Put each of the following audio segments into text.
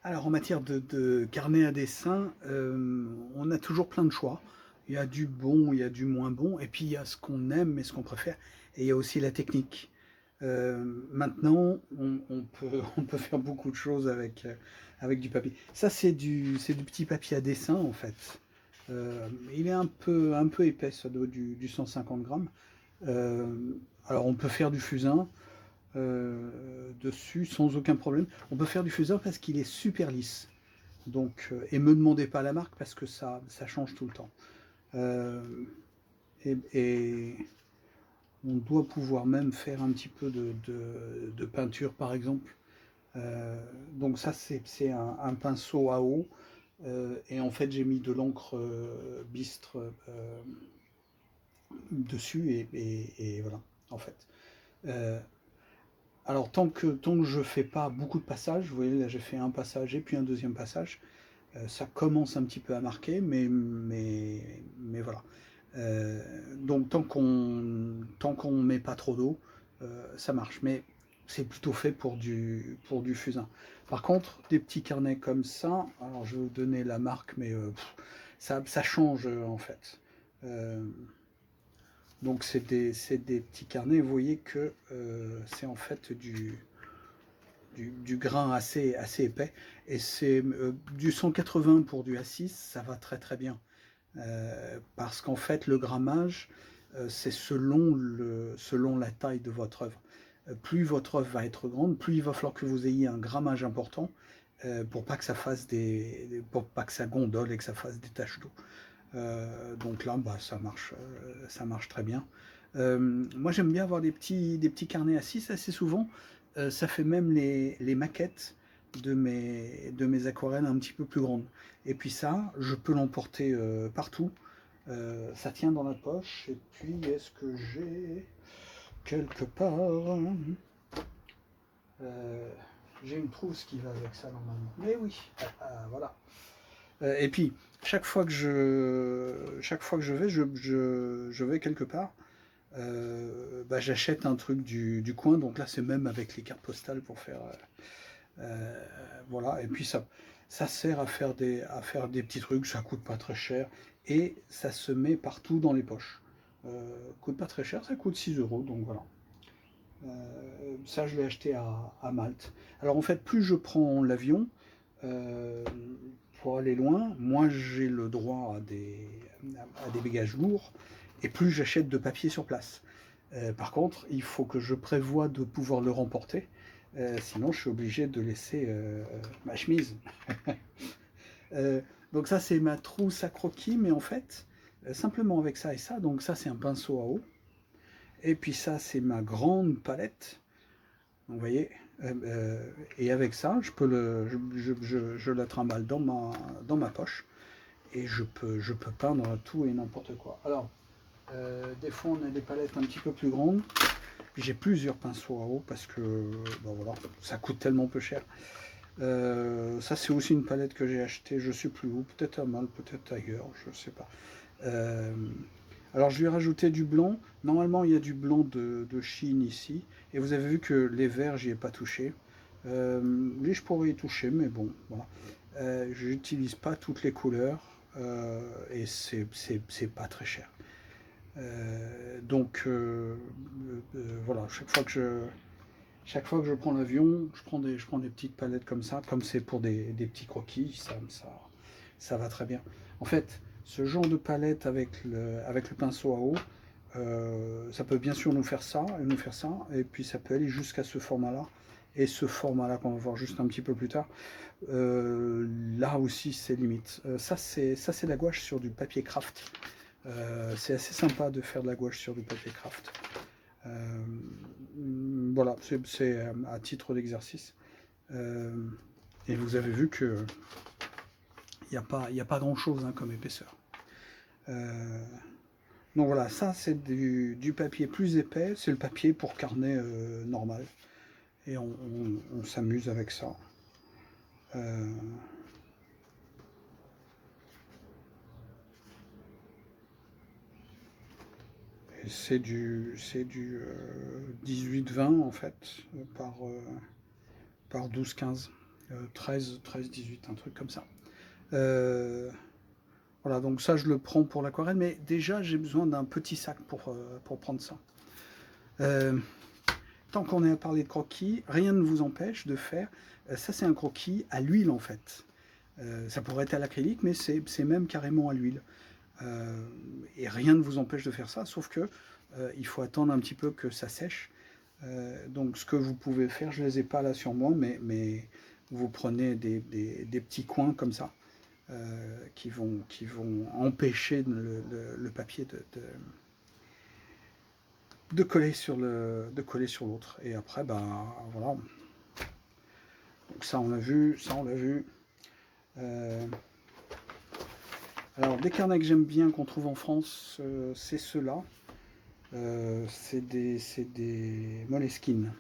Alors en matière de carnet à dessin, on a toujours plein de choix. Il y a du bon, il y a du moins bon, et puis il y a ce qu'on aime et ce qu'on préfère, et il y a aussi la technique. Maintenant, on peut faire beaucoup de choses avec du papier. Ça, c'est du petit papier à dessin, en fait. Il est un peu épais, ça doit du 150 grammes. Alors, on peut faire du fusain dessus sans aucun problème. On peut faire du fusain parce qu'il est super lisse. Donc, et me demandez pas la marque parce que ça change tout le temps. Euh, et on doit pouvoir même faire un petit peu de peinture, par exemple. Donc ça, c'est un pinceau à eau. Et en fait, j'ai mis de l'encre bistre dessus et voilà, en fait. Euh, alors, tant que je fais pas beaucoup de passages, vous voyez, là, j'ai fait un passage et puis un deuxième passage, ça commence un petit peu à marquer, mais voilà. Donc tant qu'on met pas trop d'eau, ça marche. Mais c'est plutôt fait pour du fusain. Par contre, des petits carnets comme ça, alors je vais vous donner la marque, mais ça change en fait. Euh, donc c'est des petits carnets, vous voyez que c'est en fait du grain assez épais. Et c'est du 180 pour du A6, ça va très très bien. Parce qu'en fait, le grammage, c'est selon la taille de votre œuvre. Plus votre œuvre va être grande, plus il va falloir que vous ayez un grammage important pour pas que ça fasse pour pas que ça gondole et que ça fasse des taches d'eau. Donc là, bah, ça marche très bien. Moi, j'aime bien avoir des petits carnets à 6 assez souvent. Ça fait même les maquettes de mes aquarelles un petit peu plus grandes. Et puis ça, je peux l'emporter partout. Ça tient dans la poche. Et puis, est-ce que j'ai quelque part euh, j'ai une trousse qui va avec ça normalement. Mais oui, voilà. Et puis, chaque fois que je vais quelque part, bah, j'achète un truc du coin. Donc là, c'est même avec les cartes postales pour faire. Voilà. Et puis ça sert à faire des petits trucs. Ça coûte pas très cher et ça se met partout dans les poches. Coûte pas très cher, ça coûte 6 euros. Donc voilà. Ça, je l'ai acheté à Malte. Alors en fait, plus je prends l'avion euh, pour aller loin, moins j'ai le droit à des bagages lourds et plus j'achète de papier sur place. Par contre, il faut que je prévoie de pouvoir le remporter. Sinon, je suis obligé de laisser ma chemise. Euh, donc ça, c'est ma trousse à croquis, mais en fait, simplement avec ça et ça, donc ça, c'est un pinceau à eau. Et puis ça, c'est ma grande palette. Vous voyez, et avec ça, je la trimballe dans ma poche et je peux peindre tout et n'importe quoi. Alors, des fois, on a des palettes un petit peu plus grandes. J'ai plusieurs pinceaux à eau parce que ben voilà, ça coûte tellement peu cher. Ça, c'est aussi une palette que j'ai achetée, je sais plus où, peut-être à Mal, peut-être ailleurs, je sais pas. Euh, alors je lui ai rajouté du blanc. Normalement il y a du blanc de Chine ici. Et vous avez vu que les verts, j'y ai pas touché. Lui je pourrais y toucher, mais bon, voilà. Je n'utilise pas toutes les couleurs et c'est pas très cher. Donc voilà, chaque fois que je prends l'avion, je prends des petites palettes comme ça, comme c'est pour des petits croquis, ça va très bien. En fait, ce genre de palette avec le pinceau à eau, ça peut bien sûr nous faire ça, et puis ça peut aller jusqu'à ce format-là, et ce format-là qu'on va voir juste un petit peu plus tard. Là aussi, c'est limite. Ça, c'est la gouache sur du papier craft. C'est assez sympa de faire de la gouache sur du papier craft. Euh, voilà, c'est à titre d'exercice. Euh, et vous avez vu que il y a pas grand chose hein, comme épaisseur. Euh, donc voilà, ça c'est du papier plus épais, c'est le papier pour carnet normal. Et on s'amuse avec ça. Euh, c'est du 18-20 en fait, par 12-15. 13, 18, un truc comme ça. Voilà, donc ça je le prends pour l'aquarelle, mais déjà j'ai besoin d'un petit sac pour prendre ça. Euh, Tant qu'on est à parler de croquis, rien ne vous empêche de faire, ça c'est un croquis à l'huile en fait. Ça pourrait être à l'acrylique, mais c'est même carrément à l'huile. Et rien ne vous empêche de faire ça, sauf que il faut attendre un petit peu que ça sèche. Donc ce que vous pouvez faire, je ne les ai pas là sur moi, mais vous prenez des petits coins comme ça, qui vont empêcher le papier de coller sur l'autre. Et après, ben voilà. Donc ça on l'a vu, ça on l'a vu. Alors des carnets que j'aime bien qu'on trouve en France, c'est ceux-là. C'est des Moleskine.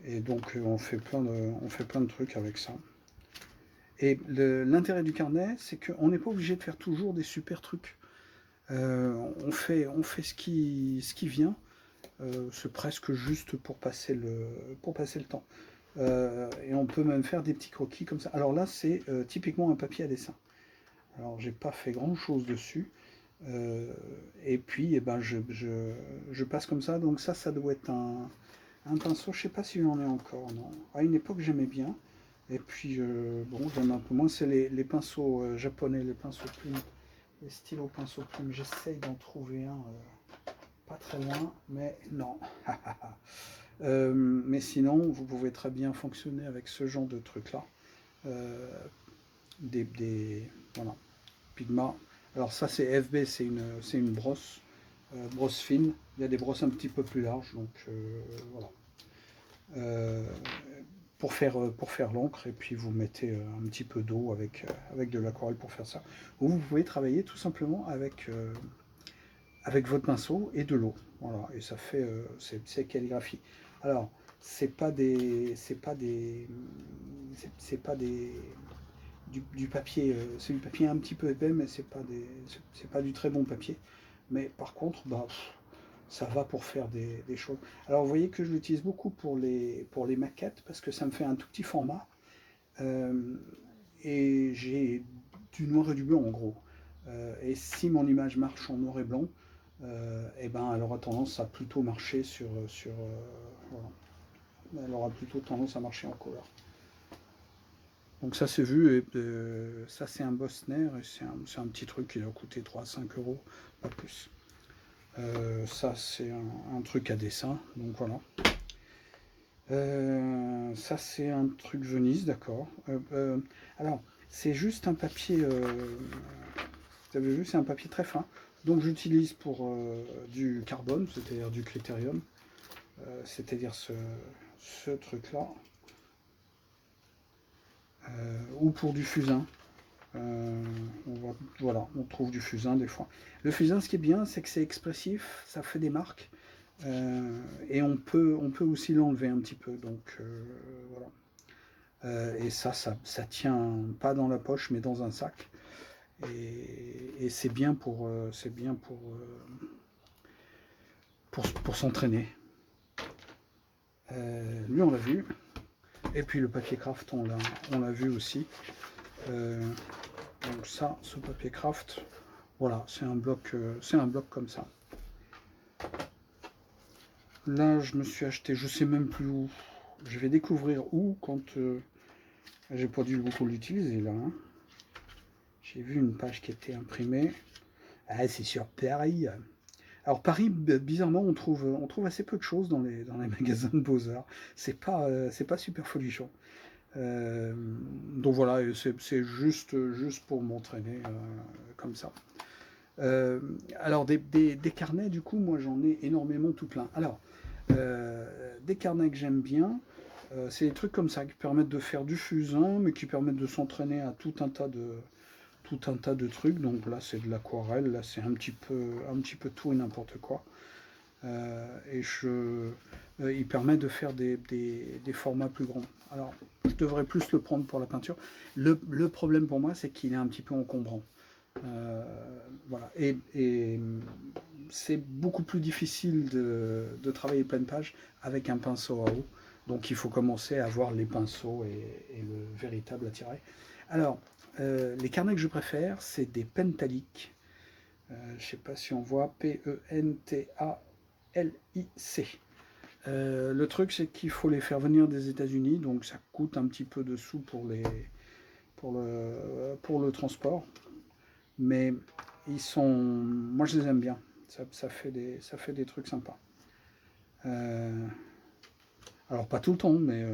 Et donc on fait plein de trucs avec ça. Et l'intérêt du carnet, c'est qu'on n'est pas obligé de faire toujours des super trucs. On fait ce qui vient. C'est presque juste pour passer le temps. Et on peut même faire des petits croquis comme ça. Alors là, c'est typiquement un papier à dessin. Alors j'ai pas fait grand chose dessus. Et puis, eh ben, je passe comme ça. Donc ça doit être un pinceau. Je sais pas si j'en ai encore. Non. À une époque, j'aimais bien. Et puis, bon, j'aime un peu moins. C'est les pinceaux japonais, les pinceaux plumes, les stylos pinceaux plumes. J'essaye d'en trouver un pas très loin, mais non. Mais sinon, vous pouvez très bien fonctionner avec ce genre de trucs-là. Euh, voilà, Pigma. Alors ça, c'est FB, c'est une brosse, brosse fine. Il y a des brosses un petit peu plus larges, donc voilà. Euh, pour faire l'encre, et puis vous mettez un petit peu d'eau avec de l'aquarelle pour faire ça. Ou vous pouvez travailler tout simplement avec votre pinceau et de l'eau. Voilà, et ça fait c'est calligraphie. Alors, c'est pas des du papier, c'est du papier un petit peu épais, mais c'est pas du très bon papier. Mais par contre, bah, ça va pour faire des choses. Alors vous voyez que je l'utilise beaucoup pour les maquettes parce que ça me fait un tout petit format. Euh, et j'ai du noir et du blanc en gros. Et si mon image marche en noir et blanc, et ben elle aura tendance à plutôt marcher voilà. Elle aura plutôt tendance à marcher en couleur. Donc ça c'est vu, et ça c'est un Bosner, et c'est un petit truc qui doit coûter 3 à 5 euros, pas plus. Ça c'est un truc à dessin, donc voilà. Ça c'est un truc Venise, d'accord. Alors c'est juste un papier, vous avez vu, c'est un papier très fin, donc j'utilise pour du carbone, c'est-à-dire du critérium, c'est-à-dire ce truc-là, ou pour du fusain. Voilà, on trouve du fusain des fois. Le fusain, ce qui est bien, c'est que c'est expressif, ça fait des marques, et on peut aussi l'enlever un petit peu. Donc voilà. Et ça tient pas dans la poche, mais dans un sac. Et c'est bien pour s'entraîner. Lui, on l'a vu. Et puis le papier craft, on l'a vu aussi. Donc ça, ce papier craft, voilà, c'est un bloc comme ça. Là, je me suis acheté, je sais même plus où. Je vais découvrir où quand j'ai pas dû beaucoup l'utiliser là. Hein. J'ai vu une page qui était imprimée. Ah, c'est sur Paris. Alors Paris, bizarrement, on trouve assez peu de choses dans les magasins de Beaux-Arts. C'est pas super folichon. Donc voilà, c'est juste pour m'entraîner comme ça. Alors des carnets, du coup, moi j'en ai énormément tout plein. Alors, des carnets que j'aime bien, c'est des trucs comme ça qui permettent de faire du fusain, mais qui permettent de s'entraîner à tout un tas de trucs. Donc là, c'est de l'aquarelle, là, c'est un petit peu tout et n'importe quoi. Et il permet de faire des formats plus grands. Alors, je devrais plus le prendre pour la peinture. Le problème pour moi, c'est qu'il est un petit peu encombrant. Voilà. Et c'est beaucoup plus difficile de travailler pleine page avec un pinceau à eau. Donc il faut commencer à avoir les pinceaux et le véritable attirail. Alors, les carnets que je préfère, c'est des Pentalic. Je ne sais pas si on voit Pentalic. Le truc, c'est qu'il faut les faire venir des États-Unis, donc ça coûte un petit peu de sous pour le transport. Mais ils sont, moi je les aime bien. Ça fait des trucs sympas. Alors pas tout le temps, mais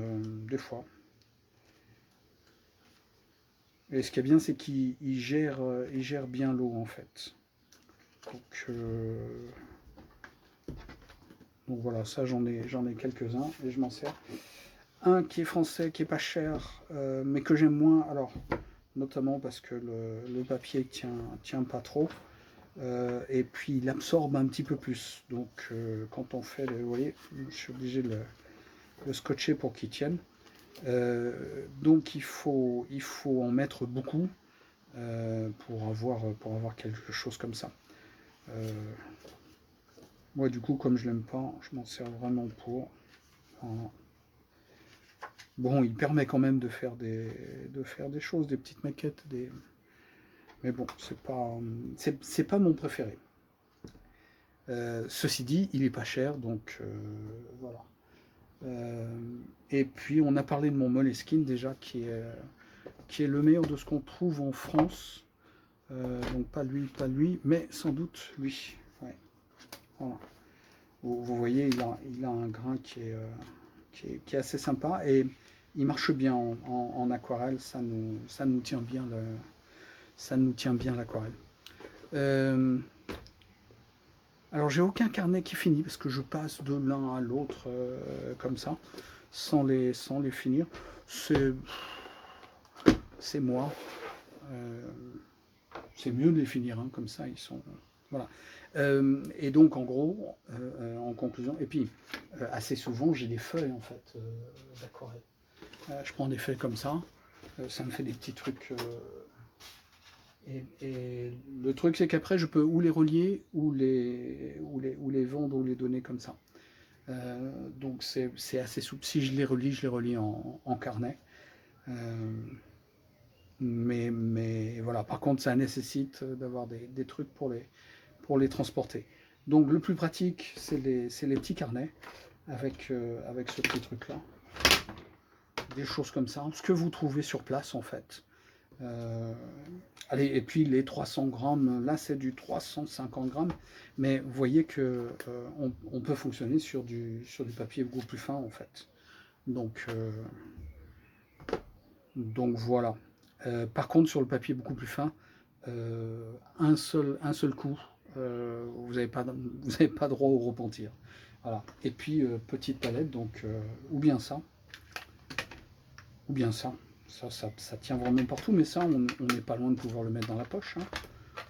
des fois. Et ce qui est bien, c'est qu'il gère bien l'eau en fait. Donc, donc voilà, ça j'en ai quelques-uns et je m'en sers. Un qui est français, qui est pas cher, mais que j'aime moins. Alors, notamment parce que le papier tient pas trop. Et puis il absorbe un petit peu plus. Donc quand on fait, vous voyez, je suis obligé de le scotcher pour qu'il tienne. Donc il faut en mettre beaucoup pour avoir quelque chose comme ça. Moi du coup, comme je l'aime pas, je m'en sers vraiment pour. Voilà. Bon, il permet quand même de faire des choses, des petites maquettes, mais bon, c'est pas mon préféré. Ceci dit, il est pas cher, donc voilà. Et puis on a parlé de mon Moleskine déjà, qui est le meilleur de ce qu'on trouve en France. Donc pas lui, mais sans doute lui. Ouais. Voilà. Vous voyez, il a un grain qui est assez sympa et il marche bien en aquarelle. Ça nous tient bien l'aquarelle. Alors j'ai aucun carnet qui finit parce que je passe de l'un à l'autre comme ça, sans les finir. C'est moi. C'est mieux de les finir hein, comme ça, ils sont. Voilà. Et donc en gros, en conclusion, et puis assez souvent j'ai des feuilles en fait d'aquarelle. Je prends des feuilles comme ça, ça me fait des petits trucs. Et le truc, c'est qu'après, je peux ou les relier, ou les vendre, ou les donner comme ça. Donc c'est assez souple. Si je les relie en carnet. Mais voilà, par contre, ça nécessite d'avoir des trucs pour les transporter. Donc le plus pratique, c'est les petits carnets avec ce petit truc-là. Des choses comme ça, ce que vous trouvez sur place en fait. Allez, et puis les 300 grammes, là c'est du 350 grammes, mais vous voyez que on peut fonctionner sur du papier beaucoup plus fin en fait. Donc voilà. Par contre, sur le papier beaucoup plus fin, un seul coup, vous n'avez pas droit au repentir. Voilà. Et puis petite palette, donc ou bien ça, ou bien ça. Ça tient vraiment partout, mais ça, on n'est pas loin de pouvoir le mettre dans la poche. Hein.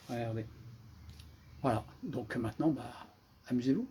Regardez. Voilà, donc maintenant, bah, amusez-vous.